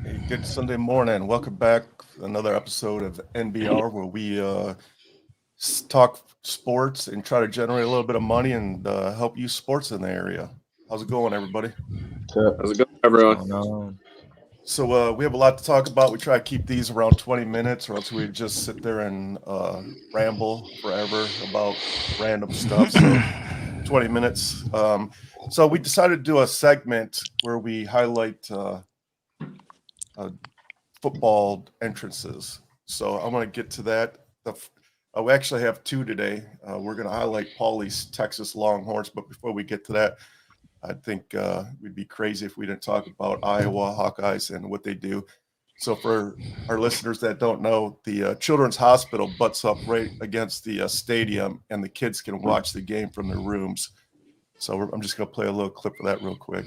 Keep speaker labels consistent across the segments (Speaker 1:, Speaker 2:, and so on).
Speaker 1: Hey, good Sunday morning. Welcome back to another episode of NBR where we talk sports and try to generate a little bit of money and help you sports in the area. How's it going, everybody?
Speaker 2: How's it going, everyone?
Speaker 1: So we have a lot to talk about. We try to keep these around 20 minutes or else we just sit there and ramble forever about random stuff. So 20 minutes. So we decided to do a segment where we highlight football entrances. So I'm going to get to that. We actually have two today. We're going to highlight Paulie's Texas Longhorns. But before we get to that, I think we'd be crazy if we didn't talk about Iowa Hawkeyes and what they do. So for our listeners that don't know, the Children's Hospital butts up right against the stadium, and the kids can watch the game from their rooms. So I'm just going to play a little clip of that real quick.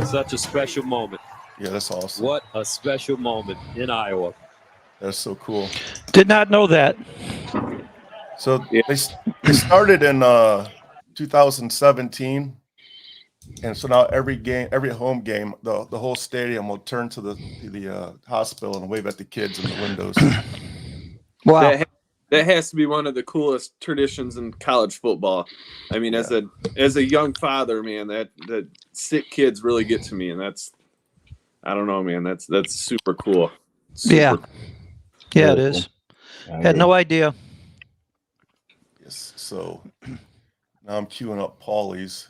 Speaker 3: Such a special moment.
Speaker 1: Yeah, that's awesome.
Speaker 3: What a special moment in Iowa.
Speaker 1: That's so cool.
Speaker 4: Did not know that.
Speaker 1: So they started in 2017, and so now every home game, the whole stadium will turn to the hospital and wave at the kids in the windows.
Speaker 4: Wow.
Speaker 2: That has to be one of the coolest traditions in college football. I mean, as a young father, man, that sick kids really get to me, and I don't know, man, that's super cool.
Speaker 4: Yeah, it is. Had no idea.
Speaker 1: Yes. So now I'm queuing up Paulie's.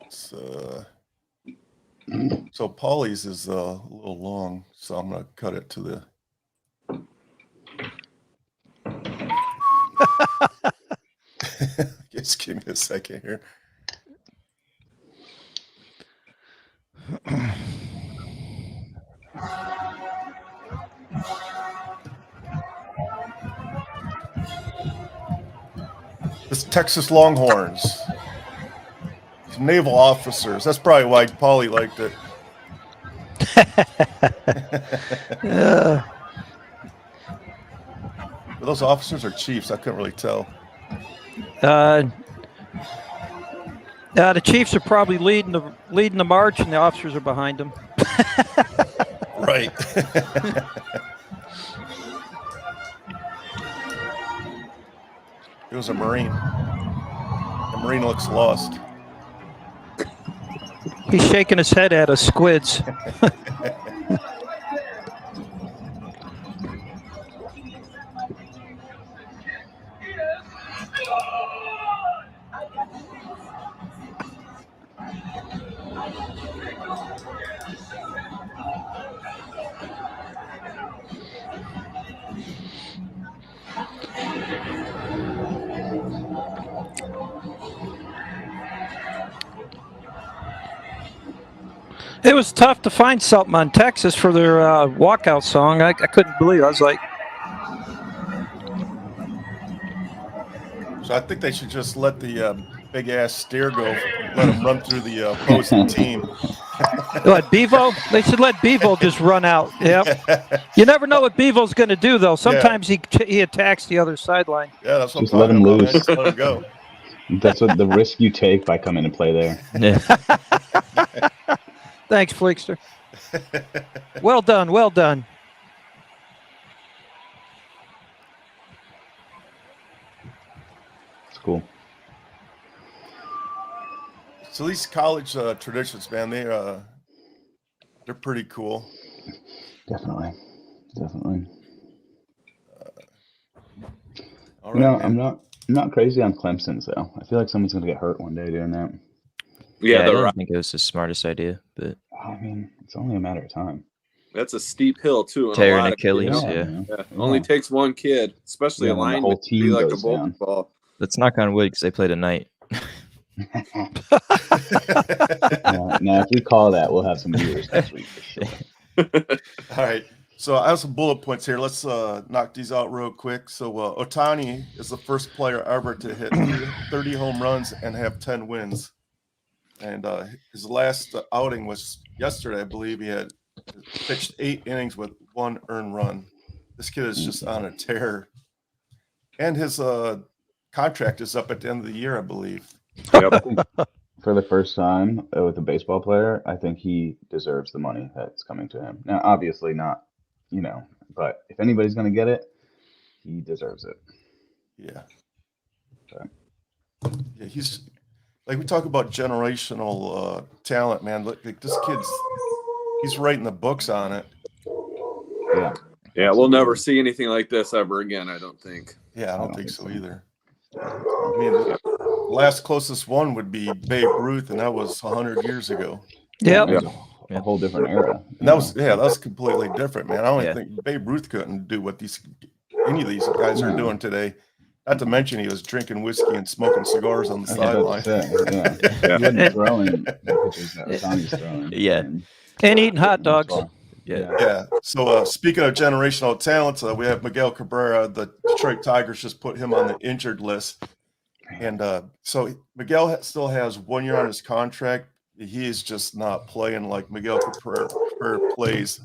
Speaker 1: So Paulie's is a little long, so I'm gonna cut it to the. Just give me a second here. This Texas Longhorns, naval officers. That's probably why Paulie liked it. Those officers are chiefs. I couldn't really tell.
Speaker 4: The Chiefs are probably leading the march, and the officers are behind them.
Speaker 1: Right. It was a Marine. The Marine looks lost.
Speaker 4: He's shaking his head at us, squids. It was tough to find something on Texas for their walkout song. I couldn't believe it. I was like...
Speaker 1: So I think they should just let the big-ass steer go, let him run through the opposing team.
Speaker 4: What, Bevo? They should let Bevo just run out. Yep. You never know what Bevo's going to do, though. Sometimes he attacks the other sideline.
Speaker 1: Yeah, that's what
Speaker 5: just let him loose.
Speaker 1: Just let him go.
Speaker 5: That's what the risk you take by coming to play there.
Speaker 4: Yeah. Thanks, Flickster. Well done. Well done.
Speaker 5: It's cool.
Speaker 1: So these college traditions, man, they're pretty cool.
Speaker 5: Definitely.
Speaker 1: All
Speaker 5: You know,
Speaker 1: right,
Speaker 5: I'm not crazy on Clemson, so I feel like someone's gonna get hurt one day doing that.
Speaker 6: Yeah, I don't think it was the smartest idea, but
Speaker 5: I mean, it's only a matter of time.
Speaker 2: That's a steep hill too. And a
Speaker 6: Tearing
Speaker 2: lot of
Speaker 6: Achilles,
Speaker 2: kids.
Speaker 6: yeah.
Speaker 5: man.
Speaker 2: Yeah. Only takes one kid, especially
Speaker 5: Yeah,
Speaker 2: a
Speaker 5: when the
Speaker 2: lineman,
Speaker 5: whole
Speaker 2: to be
Speaker 5: team
Speaker 2: like a
Speaker 5: goes
Speaker 2: bowling
Speaker 5: down.
Speaker 2: ball.
Speaker 6: Let's knock on wood because they play tonight.
Speaker 5: Now, if we call that, we'll have some viewers next week for sure.
Speaker 1: All right. So I have some bullet points here. Let's knock these out real quick. So Ohtani is the first player ever to hit 30 home runs and have 10 wins. And his last outing was yesterday, I believe. He had pitched 8 innings with 1 earned run. This kid is just on a tear. And his contract is up at the end of the year, I believe.
Speaker 2: Yep.
Speaker 5: For the first time with a baseball player, I think he deserves the money that's coming to him. Now, obviously not, but if anybody's going to get it, he deserves it.
Speaker 1: Yeah.
Speaker 5: Okay.
Speaker 1: Yeah, he's like we talk about generational talent, man. Look, like this he's writing the books on it.
Speaker 5: Yeah.
Speaker 2: Yeah, we'll never see anything like this ever again, I don't think.
Speaker 1: Yeah, I don't think so either. I mean, the last closest one would be Babe Ruth, and that was 100 years ago.
Speaker 4: Yep.
Speaker 5: It was a whole different era.
Speaker 1: And that was completely different, man. I don't
Speaker 6: Yeah.
Speaker 1: think Babe Ruth couldn't do what any of these guys are doing today. Not to mention he was drinking whiskey and smoking cigars on the sideline.
Speaker 5: He wasn't throwing the pitches that Ohtani's throwing.
Speaker 6: Yeah.
Speaker 4: And eating hot dogs.
Speaker 1: Yeah. So speaking of generational talents, we have Miguel Cabrera. The Detroit Tigers just put him on the injured list. And so Miguel still has 1 year on his contract. He is just not playing like Miguel Cabrera plays.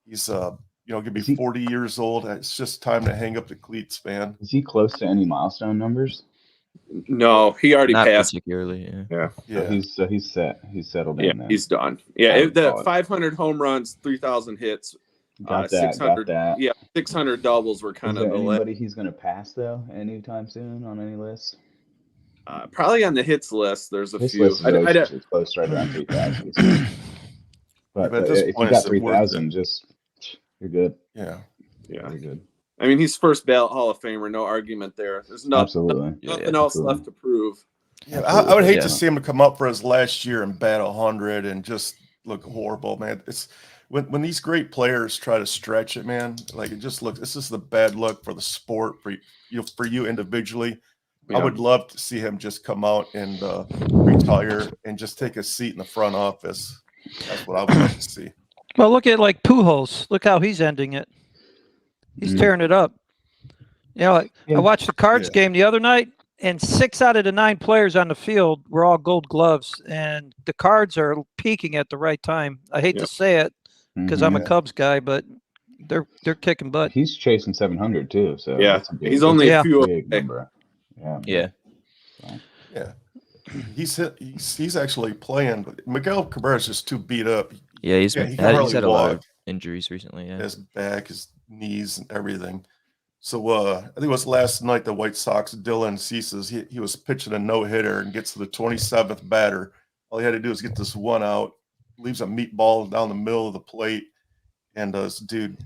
Speaker 1: He's gonna be 40 years old. It's just time to hang up the cleats, man.
Speaker 5: Is he close to any milestone numbers?
Speaker 2: No, he already
Speaker 6: Not
Speaker 2: passed.
Speaker 6: particularly. Yeah.
Speaker 1: Yeah.
Speaker 5: So he's set. He's settled in.
Speaker 2: Yeah,
Speaker 5: Then.
Speaker 2: he's done. Yeah,
Speaker 5: would call
Speaker 2: the
Speaker 5: it.
Speaker 2: 500 home runs, 3,000 hits,
Speaker 5: Got that.
Speaker 2: 600.
Speaker 5: Got that.
Speaker 2: Yeah, 600 doubles were kind
Speaker 5: Is
Speaker 2: of
Speaker 5: there
Speaker 2: the
Speaker 5: anybody he's going to pass though anytime soon on any list?
Speaker 2: probably on the hits list. There's a
Speaker 5: This
Speaker 2: few.
Speaker 5: list is always close, right around 3,000. But
Speaker 1: at this
Speaker 5: if you
Speaker 1: point,
Speaker 5: got
Speaker 1: it's worth
Speaker 5: 3,000, you're good.
Speaker 1: Yeah.
Speaker 2: Yeah.
Speaker 5: You're good.
Speaker 2: I mean, he's first ballot Hall of Famer. No argument there. There's
Speaker 5: Absolutely.
Speaker 2: nothing else left to prove.
Speaker 1: Yeah, I would hate to see him come up for his last year and bat 100 and just look horrible, man. It's when these great players try to stretch it, man. Like it just looks. This is the bad luck for the sport for you individually.
Speaker 2: Yeah.
Speaker 1: I would love to see him just come out and retire and just take a seat in the front office. That's what I would love to see.
Speaker 4: Well, look at like Pujols. Look how he's ending it. He's tearing it up. I watched the Cards game the other night, and 6 out of the 9 players on the field were all Gold Gloves, and the Cards are peaking at the right time. I hate to say it because I'm a Cubs guy, but they're kicking butt.
Speaker 5: He's chasing 700 too. So
Speaker 2: yeah,
Speaker 5: that's a big,
Speaker 2: he's only a few
Speaker 5: big
Speaker 2: away.
Speaker 5: number.
Speaker 6: Yeah.
Speaker 1: Yeah. He's actually playing. Miguel Cabrera's just too beat up.
Speaker 6: Yeah, he's
Speaker 1: he can
Speaker 6: had
Speaker 1: hardly
Speaker 6: a lot
Speaker 1: walk.
Speaker 6: of injuries recently. Yeah.
Speaker 1: His back, his knees, and everything. So I think it was last night the White Sox, Dylan Ceases, he was pitching a no-hitter and gets to the 27th batter. All he had to do is get this one out, leaves a meatball down the middle of the plate, and this dude,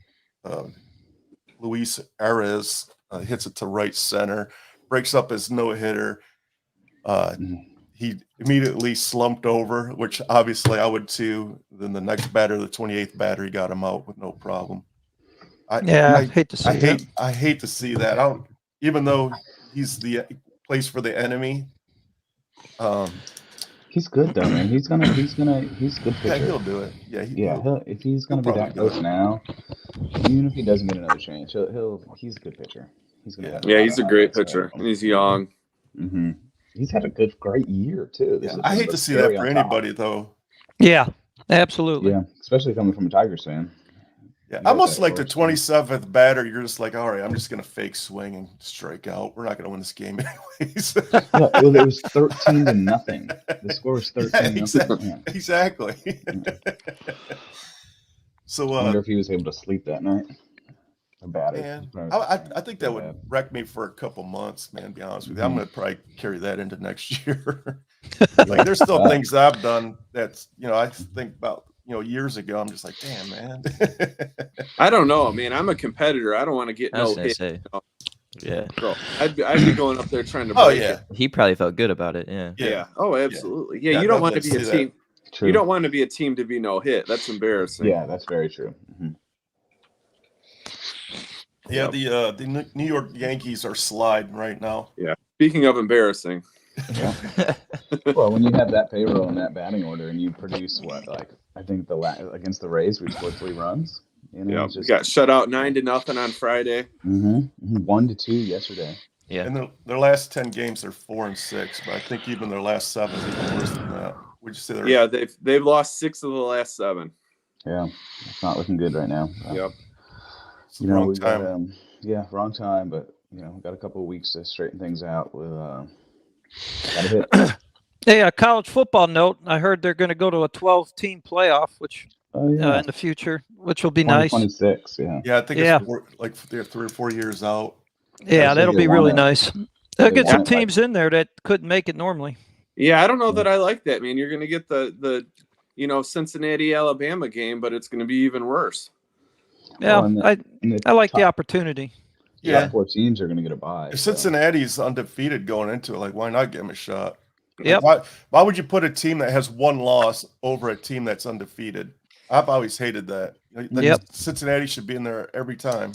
Speaker 1: Luis Arias, hits it to right center, breaks up his no-hitter. He immediately slumped over, which obviously I would too. Then the next batter, the 28th batter, he got him out with no problem. I
Speaker 4: hate to see that.
Speaker 1: I hate to see that. Even though he's plays for the enemy.
Speaker 5: He's good though, man. He's good pitcher.
Speaker 1: Yeah, he'll do it. Yeah,
Speaker 5: if he's gonna be that close now, even if he doesn't get another chance, he's a good pitcher. He's gonna.
Speaker 2: Yeah, he's a great pitcher, and he's young.
Speaker 5: Mm-hmm. He's had a great year too.
Speaker 1: I hate to see that for anybody though.
Speaker 4: Yeah, absolutely.
Speaker 5: Yeah, especially coming from a Tigers fan.
Speaker 1: Yeah, almost like the 27th batter, you're just like, all right, I'm just going to fake swing and strike out. We're not going to win this game anyways.
Speaker 5: Well, it was 13-0. The score was 13-0.
Speaker 1: Exactly. So
Speaker 5: I wonder if he was able to sleep that night.
Speaker 1: Man, I think that would wreck me for a couple months, man, to be honest with you. I'm going to probably carry that into next year. Like, there's still things I've done that's, I think about, years ago. I'm just like, damn, man.
Speaker 2: I don't know, man. I'm a competitor. I don't want to get no hit.
Speaker 6: Yeah.
Speaker 2: So I'd be going up there trying to
Speaker 1: break
Speaker 2: it.
Speaker 6: He probably felt good about it. Yeah.
Speaker 2: Yeah. Oh, absolutely. Yeah, you don't want to be a team.
Speaker 5: True.
Speaker 2: You don't want to be a team to be no hit. That's embarrassing.
Speaker 5: Yeah, that's very true.
Speaker 1: Yeah, the New York Yankees are sliding right now.
Speaker 2: Yeah. Speaking of embarrassing.
Speaker 5: Yeah. Well, when you have that payroll and that batting order, and you produce I think against the Rays, we scored 3 runs. You know,
Speaker 2: We got shut out 9-0 on Friday.
Speaker 5: 1-2 yesterday.
Speaker 6: Yeah.
Speaker 1: And their last 10 games, they're 4-6, but I think even their last 7 is even worse than that. Would you say they're?
Speaker 2: Yeah, they've lost 6 of the last 7.
Speaker 5: Yeah, it's not looking good right now.
Speaker 2: Yep.
Speaker 1: It's the wrong time.
Speaker 5: Wrong time. But we got a couple of weeks to straighten things out. With got to hit.
Speaker 4: Hey, a college football note. I heard they're going to go to a 12-team playoff, which in the future, which will be nice.
Speaker 5: 26, yeah.
Speaker 1: Yeah, I think it's they're 3 or 4 years out.
Speaker 4: Yeah, that'll be really nice. They'll get some teams in there that couldn't make it normally.
Speaker 2: Yeah, I don't know that I like that, man. You're going to get the Cincinnati Alabama game, but it's going to be even worse.
Speaker 4: Yeah, I like the opportunity.
Speaker 5: Yeah, 4 teams are going to get a bye.
Speaker 1: If Cincinnati's undefeated going into it, why not give them a shot?
Speaker 4: Yep.
Speaker 1: Why would you put a team that has 1 loss over a team that's undefeated? I've always hated that. Cincinnati should be in there every time.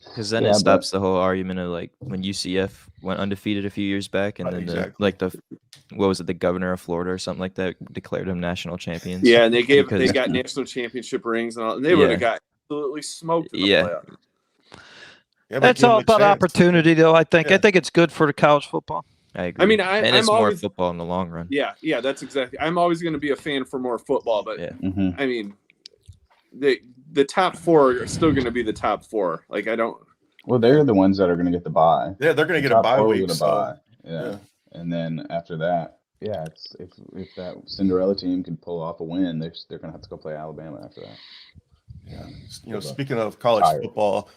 Speaker 6: Because then it stops the whole argument of when UCF went undefeated a few years back, and then the governor of Florida or something like that declared them national champions.
Speaker 2: Yeah, and they got national championship rings and all, and they would have got absolutely smoked in the playoffs.
Speaker 1: Yeah,
Speaker 4: that's all about opportunity, though. I think it's good for the college football.
Speaker 6: I agree.
Speaker 2: I mean,
Speaker 6: and it's more football in the long run.
Speaker 2: Yeah, that's exactly. I'm always going to be a fan for more football, but I mean, the top 4 are still going to be the top 4.
Speaker 5: Well, they're the ones that are going to get the bye.
Speaker 1: Yeah, they're going to get a bye week.
Speaker 5: Yeah, and then after that, it's if that Cinderella team can pull off a win, they're going to have to go play Alabama after that.
Speaker 1: Yeah, speaking of college football,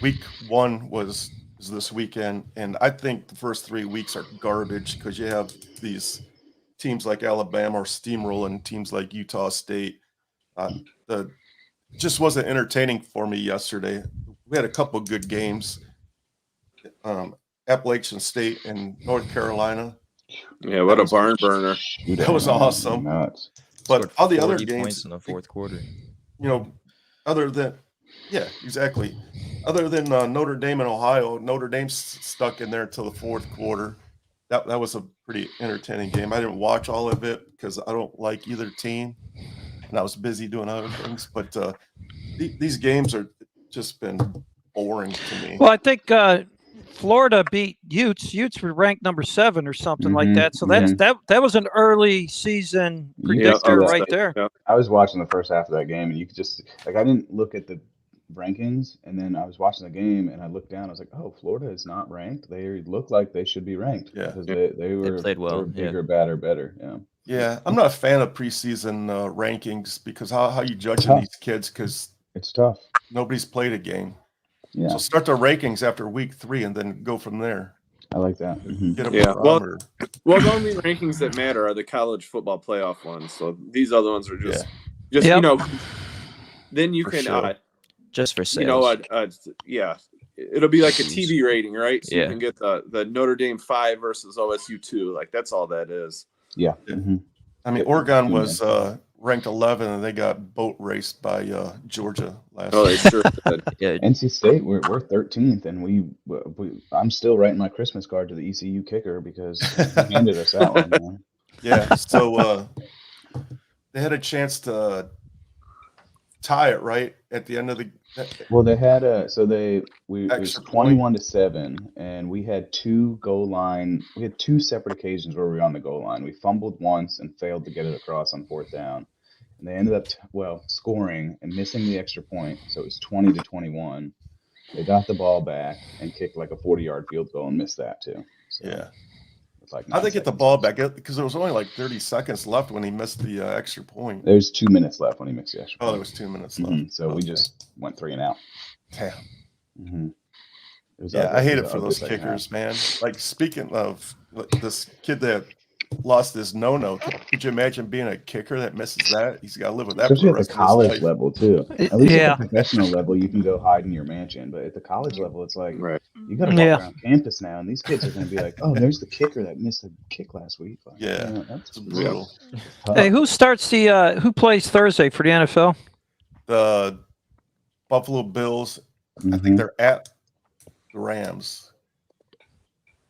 Speaker 1: week 1 is this weekend, and I think the first 3 weeks are garbage because you have these teams like Alabama or steamrolling teams like Utah State. Just wasn't entertaining for me yesterday. We had a couple good games. Appalachian State and North Carolina.
Speaker 2: Yeah, what a barn burner.
Speaker 1: That was awesome.
Speaker 5: Nuts.
Speaker 1: But all the other games
Speaker 6: points in the fourth quarter.
Speaker 1: Other than exactly. Other than Notre Dame and Ohio, Notre Dame's stuck in there until the fourth quarter. That was a pretty entertaining game. I didn't watch all of it because I don't like either team, and I was busy doing other things. But these games are just been boring to me.
Speaker 4: Well, I think Florida beat Utes. Utes were ranked number 7 or something like that. So that was an early season predictor right there.
Speaker 2: Yeah.
Speaker 5: I was watching the first half of that game, and you could just I didn't look at the rankings, and then I was watching the game, and I looked down. I was like, "Oh, Florida is not ranked. They look like they should be ranked because they
Speaker 6: played well.
Speaker 5: They were bigger, badder, better." Yeah.
Speaker 1: Yeah, I'm not a fan of preseason rankings because how you judging these kids because
Speaker 5: it's tough.
Speaker 1: Nobody's played a game.
Speaker 5: Yeah.
Speaker 1: So start the rankings after week 3 and then go from there.
Speaker 5: I like that.
Speaker 1: Get a
Speaker 2: barometer. Well, the only rankings that matter are the college football playoff ones. So these other ones are just then you can
Speaker 6: just for sales.
Speaker 2: It'll be like a TV rating, right? So you can get the Notre Dame 5 versus OSU 2. That's all that is.
Speaker 5: Yeah.
Speaker 1: I mean, Oregon was ranked 11, and they got boat raced by Georgia last year.
Speaker 2: They sure did.
Speaker 5: NC State, we're 13th, and I'm still writing my Christmas card to the ECU kicker because he handed us that one. Man.
Speaker 1: Yeah, so they had a chance to tie it right at the end of the.
Speaker 5: Well, they had it was 21-7, and we had 2 goal line. We had 2 separate occasions where we were on the goal line. We fumbled once and failed to get it across on 4th down, and they ended up scoring and missing the extra point. So it was 20-21. They got the ball back and kicked like a 40-yard field goal and missed that too. So
Speaker 1: How'd they get the ball back? Because there was only like 30 seconds left when he missed the extra point.
Speaker 5: There's 2 minutes left when he missed the extra point.
Speaker 1: Oh, there was 2 minutes left.
Speaker 5: So we just went 3 and out.
Speaker 1: Damn. I hate it for those kickers, man. Like, speaking of this kid that lost his no-no. Could you imagine being a kicker that misses that? He's got to live with that. For
Speaker 5: Especially
Speaker 1: the
Speaker 5: at
Speaker 1: rest
Speaker 5: the
Speaker 1: of his
Speaker 5: college
Speaker 1: life.
Speaker 5: level too. At least
Speaker 4: Yeah.
Speaker 5: at the professional level, you can go hide in your mansion. But at the college level, it's like
Speaker 2: Right.
Speaker 5: you got to walk
Speaker 4: Yeah.
Speaker 5: around campus now, and these kids are going to be like, "Oh, there's the kicker that missed a kick last week." Like,
Speaker 1: Yeah,
Speaker 5: you know, that's
Speaker 1: it's brutal.
Speaker 5: tough.
Speaker 4: Hey, who starts the who plays Thursday for the NFL?
Speaker 1: The Buffalo Bills, I think they're at the Rams.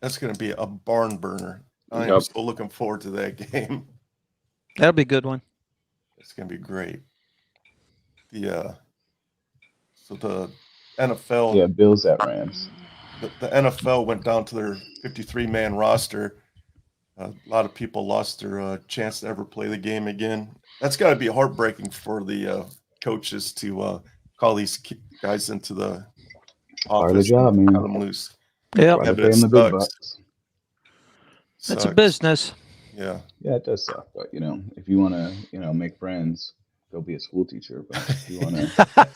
Speaker 1: That's going to be a barn burner. I am so looking forward to that game.
Speaker 4: That'll be a good one.
Speaker 1: It's going to be great. So the NFL,
Speaker 5: Yeah, Bills at Rams.
Speaker 1: the NFL went down to their 53-man roster. A lot of people lost their chance to ever play the game again. That's got to be heartbreaking for the coaches to call these guys into the
Speaker 5: Part of the
Speaker 1: office
Speaker 5: job,
Speaker 1: and
Speaker 5: man.
Speaker 1: cut them loose.
Speaker 4: Yeah,
Speaker 5: Why
Speaker 1: Yeah,
Speaker 5: they
Speaker 1: but
Speaker 5: pay
Speaker 1: it
Speaker 5: them the big
Speaker 1: sucks.
Speaker 5: bucks.
Speaker 4: that's a
Speaker 1: Sucks.
Speaker 4: business.
Speaker 1: Yeah.
Speaker 5: Yeah, it does suck. But if you want to, make friends, go be a school teacher. But if you want to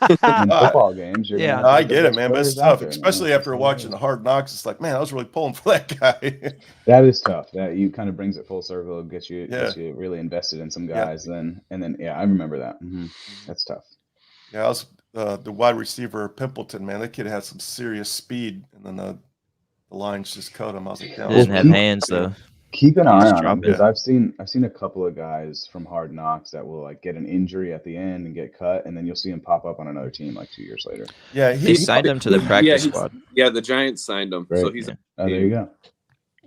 Speaker 5: win football games, you're
Speaker 4: Yeah.
Speaker 5: gonna have
Speaker 1: I
Speaker 5: to the
Speaker 1: get it,
Speaker 5: best
Speaker 1: man, but it's
Speaker 5: players out
Speaker 1: tough,
Speaker 5: there, man.
Speaker 1: especially
Speaker 5: That's
Speaker 1: after
Speaker 5: just how it
Speaker 1: watching
Speaker 5: is.
Speaker 1: the Hard Knocks. It's like, man, I was really pulling for that guy.
Speaker 5: That is tough. That you kind of brings it full circle, gets you really invested in some
Speaker 1: Yeah.
Speaker 5: guys. Then I remember that. That's tough.
Speaker 1: Yeah, I was the wide receiver Pimpleton, man. That kid had some serious speed, and then the lines just cut him. I was like,
Speaker 6: He doesn't have hands though.
Speaker 5: Keep an
Speaker 6: He's
Speaker 5: eye on him
Speaker 6: dropping.
Speaker 5: because I've seen a couple of guys from Hard Knocks that will like get an injury at the end and get cut, and then you'll see him pop up on another team like 2 years later.
Speaker 1: Yeah,
Speaker 6: He signed him to the practice squad.
Speaker 2: Yeah, the Giants signed him.
Speaker 5: Great.
Speaker 2: So he's
Speaker 5: Oh, there you go.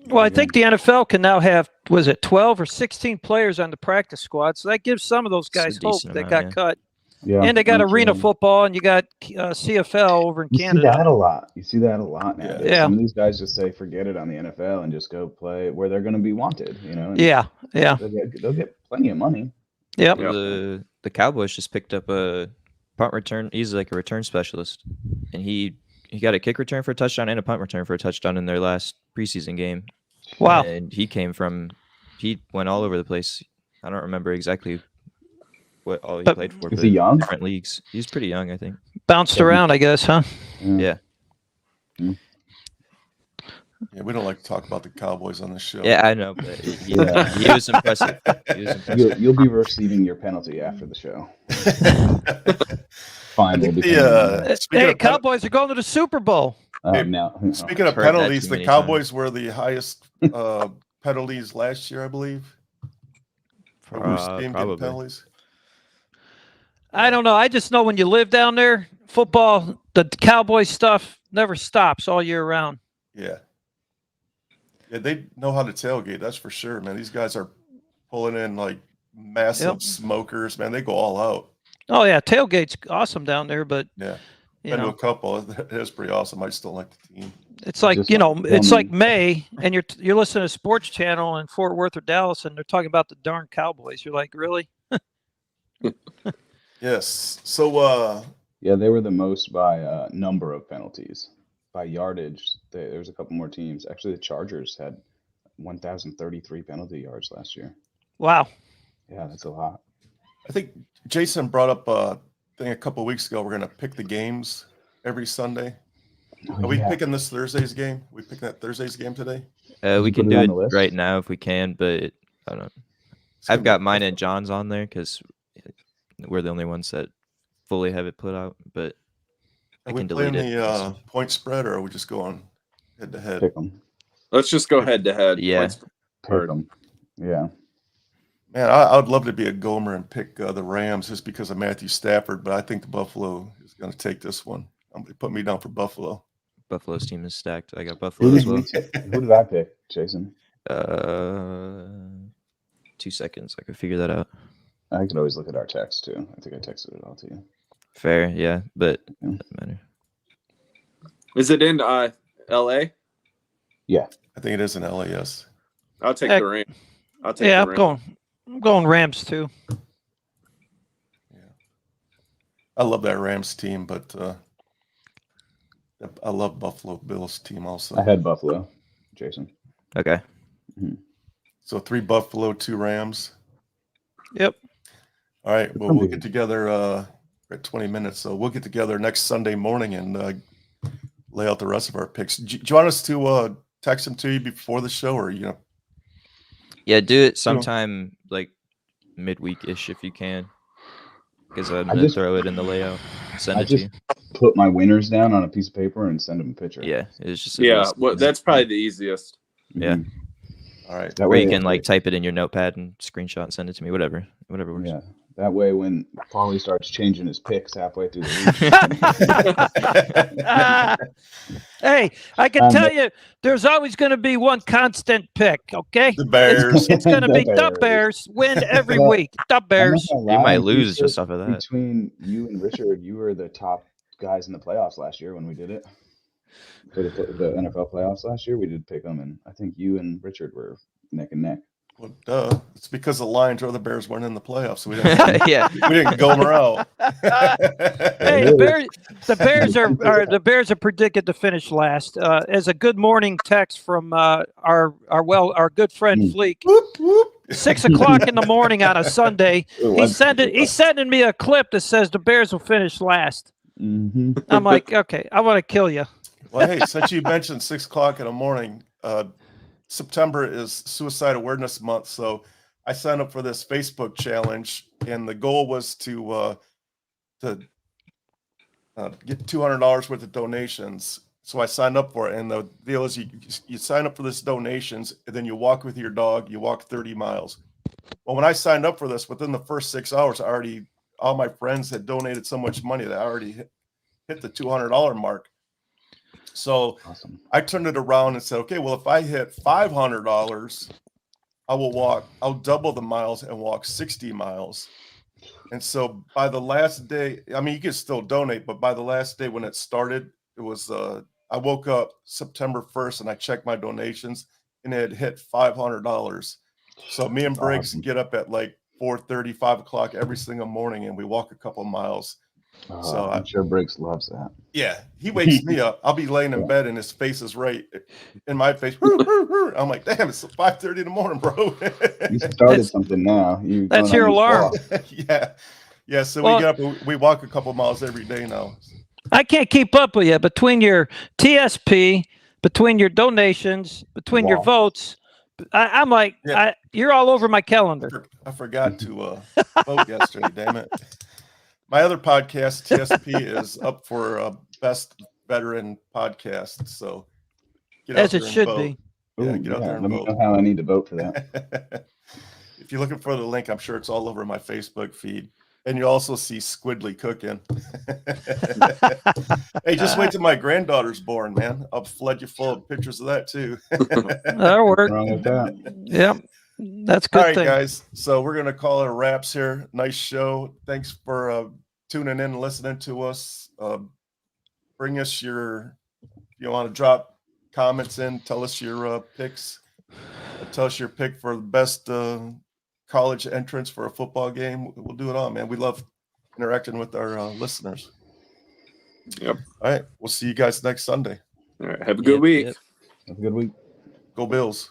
Speaker 4: Well, I think the NFL can now have, was it 12 or 16 players on the practice squad? So that gives some of those
Speaker 6: It's a
Speaker 4: guys hope
Speaker 6: decent
Speaker 4: that
Speaker 6: amount,
Speaker 4: got
Speaker 6: yeah.
Speaker 4: cut.
Speaker 5: Yeah,
Speaker 4: And they got
Speaker 5: that's
Speaker 4: arena
Speaker 5: right.
Speaker 4: football, and you got CFL over in
Speaker 5: You see
Speaker 4: Canada.
Speaker 5: that a lot. You see that a lot now.
Speaker 1: Yeah.
Speaker 5: Some of these guys just say, forget it on the NFL and just go play where they're going to be wanted. And
Speaker 4: Yeah.
Speaker 5: they'll get plenty of money.
Speaker 4: Yep.
Speaker 2: Yep.
Speaker 6: The Cowboys just picked up a punt return. He's like a return specialist, and he got a kick return for a touchdown and a punt return for a touchdown in their last preseason game.
Speaker 4: Wow.
Speaker 6: And he went all over the place. I don't remember exactly what all he
Speaker 4: But-
Speaker 6: played for.
Speaker 5: Is
Speaker 6: but
Speaker 5: he young?
Speaker 6: Different leagues. He's pretty young, I think.
Speaker 4: Bounced around, I guess, huh?
Speaker 6: Yeah.
Speaker 1: Yeah, we don't like to talk about the Cowboys on this show.
Speaker 6: Yeah, I know, but he was impressive. He was impressive.
Speaker 5: You'll be receiving your penalty after the show. Fine.
Speaker 1: I think speaking
Speaker 4: Hey,
Speaker 1: of
Speaker 4: Cowboys are going to the Super Bowl.
Speaker 5: No.
Speaker 1: Speaking of
Speaker 6: Heard that
Speaker 1: penalties,
Speaker 6: too
Speaker 1: the
Speaker 6: many
Speaker 1: Cowboys were the highest penalties last year, I believe. The worst team getting
Speaker 6: Probably.
Speaker 1: penalties.
Speaker 4: I don't know. I just know when you live down there, football, the Cowboys stuff never stops all year round.
Speaker 1: Yeah. Yeah, they know how to tailgate, that's for sure, man. These guys are pulling in like massive smokers, man. They go all out.
Speaker 4: Oh, yeah. Tailgate's awesome down there, but,
Speaker 1: Yeah.
Speaker 4: you
Speaker 1: Been to
Speaker 4: know,
Speaker 1: a couple. It is pretty awesome. I just don't like the team.
Speaker 4: it's like,
Speaker 5: Just
Speaker 4: it's like May, and you're listening to a sports channel in Fort Worth or Dallas, and they're talking about the darn Cowboys. You're like, really?
Speaker 1: Yes. So
Speaker 5: Yeah, they were the most by number of penalties. By yardage, there's a couple more teams. Actually, the Chargers had 1,033 penalty yards last year.
Speaker 4: Wow.
Speaker 5: Yeah, that's a lot.
Speaker 1: I think Jason brought up thing a couple of weeks ago. We're gonna pick the games every Sunday. Are we picking this Thursday's game? We picking that Thursday's game today?
Speaker 6: We can
Speaker 5: put it
Speaker 6: do
Speaker 5: on
Speaker 6: it
Speaker 5: the list?
Speaker 6: right now if we can, but I don't.
Speaker 1: It's gonna
Speaker 6: I've got
Speaker 1: be
Speaker 6: mine
Speaker 1: tough.
Speaker 6: and John's on there because we're the only ones that fully have it put out. But I
Speaker 1: Are we
Speaker 6: can delete
Speaker 1: playing
Speaker 6: it.
Speaker 1: the point spread, or are we just going head to head?
Speaker 5: Pick them.
Speaker 2: Let's just go head to head.
Speaker 6: Yeah.
Speaker 2: Points-
Speaker 5: Pick them. Yeah.
Speaker 1: Man, I would love to be a Gomer and pick the Rams just because of Matthew Stafford, but I think the Buffalo is going to take this one. Put me down for Buffalo.
Speaker 6: Buffalo's team is stacked. I got
Speaker 5: Who
Speaker 6: Buffalo as
Speaker 5: did,
Speaker 6: well.
Speaker 5: who did I pick, Jason?
Speaker 6: 2 seconds. I could figure that out.
Speaker 5: I could always look at our text too. I think I texted it all to you.
Speaker 6: Fair, yeah, but
Speaker 5: Yeah.
Speaker 6: doesn't matter.
Speaker 2: Is it in LA?
Speaker 1: I think it is in LAS.
Speaker 2: I'll take
Speaker 4: Heck.
Speaker 2: the Rams. I'll take
Speaker 4: Yeah,
Speaker 2: the
Speaker 4: I'm going Rams too.
Speaker 1: I love that Rams team, but I love Buffalo Bills team also.
Speaker 5: I had Buffalo, Jason.
Speaker 6: Okay.
Speaker 1: So 3 Buffalo, 2 Rams.
Speaker 4: Yep.
Speaker 1: All right. Well, we'll get together at 20 minutes. So we'll get together next Sunday morning and lay out the rest of our picks. Do you want us to text them to you before the show, or
Speaker 6: Yeah, do it sometime like midweek-ish if you can, because I'm gonna throw it in the layout. Send it to you.
Speaker 5: Put my winners down on a piece of paper and send them a picture.
Speaker 6: Yeah, it's just
Speaker 2: well, that's probably the easiest.
Speaker 6: Yeah.
Speaker 1: All right.
Speaker 5: That
Speaker 6: Or
Speaker 5: way
Speaker 6: you can like type it in your notepad and screenshot and send it to me. Whatever works.
Speaker 5: Yeah. That way, when Paulie starts changing his picks halfway through the week.
Speaker 4: Hey, I can tell you, there's always going to be one constant pick. Okay,
Speaker 1: The Bears.
Speaker 4: It's going to be the Bears win every week. The Bears.
Speaker 6: You might lose just off of that.
Speaker 5: Between you and Richard, you were the top guys in the playoffs last year when we did it. For the NFL playoffs last year, we did pick them, and I think you and Richard were neck and neck.
Speaker 1: Well, duh. It's because the Lions or the Bears weren't in the playoffs. So we didn't. we didn't go them out.
Speaker 4: Hey, the Bears are predicted to finish last. As a good morning text from our good friend Fleek, 6 o'clock in the morning on a Sunday, he's sending me a clip that says the Bears will finish last.
Speaker 5: Mm-hmm.
Speaker 4: I'm like, okay, I want to kill you.
Speaker 1: Well, hey, since you mentioned 6 o'clock in the morning, September is Suicide Awareness Month, so I signed up for this Facebook challenge, and the goal was to get $200 worth of donations. So I signed up for it, and the deal is you sign up for this donations, and then you walk with your dog. You walk 30 miles. Well, when I signed up for this, within the first 6 hours, all my friends had donated so much money that I already hit the $200 mark. So awesome. I turned it around and said, okay, well, if I hit $500, I'll double the miles and walk 60 miles. And so by the last day, I mean, you can still donate, but by the last day when it started, it was, I woke up September 1st and I checked my donations and it had hit $500. So me and Briggs get up at like 4:30, 5 o'clock every single morning and we walk a couple miles.
Speaker 5: So I'm sure Briggs loves that.
Speaker 1: Yeah, he wakes me up. I'll be laying in bed and his face is right in my face. I'm like, damn, it's 5:30 in the morning, bro.
Speaker 5: You started something now.
Speaker 4: That's your alarm.
Speaker 1: Yeah. So we get up. We walk a couple miles every day now.
Speaker 4: I can't keep up with you between your TSP, between your donations, between your votes. I'm like, you're all over my calendar.
Speaker 1: I forgot to vote yesterday. Damn it. My other podcast, TSP, is up for best veteran podcast. So get
Speaker 4: as
Speaker 1: out
Speaker 4: it
Speaker 1: there
Speaker 4: should
Speaker 1: and
Speaker 4: be.
Speaker 1: Yeah, get out there and
Speaker 5: let me
Speaker 1: vote.
Speaker 5: know how I need to vote for that.
Speaker 1: If you're looking for the link, I'm sure it's all over my Facebook feed. And you also see Squidly cooking. Hey, just wait till my granddaughter's born, man. I'll flood you full of pictures of that too.
Speaker 4: That'll work.
Speaker 5: Wrong with that.
Speaker 4: Yep. That's a good.
Speaker 1: All right,
Speaker 4: thing.
Speaker 1: guys. So we're going to call it a wraps here. Nice show. Thanks for tuning in and listening to us. Bring us if you want to drop comments in, tell us your picks. Tell us your pick for the best college entrance for a football game. We'll do it all, man. We love interacting with our listeners.
Speaker 2: Yep.
Speaker 1: All right. We'll see you guys next Sunday.
Speaker 2: All right. Have a good week.
Speaker 5: Have a good week.
Speaker 1: Go Bills.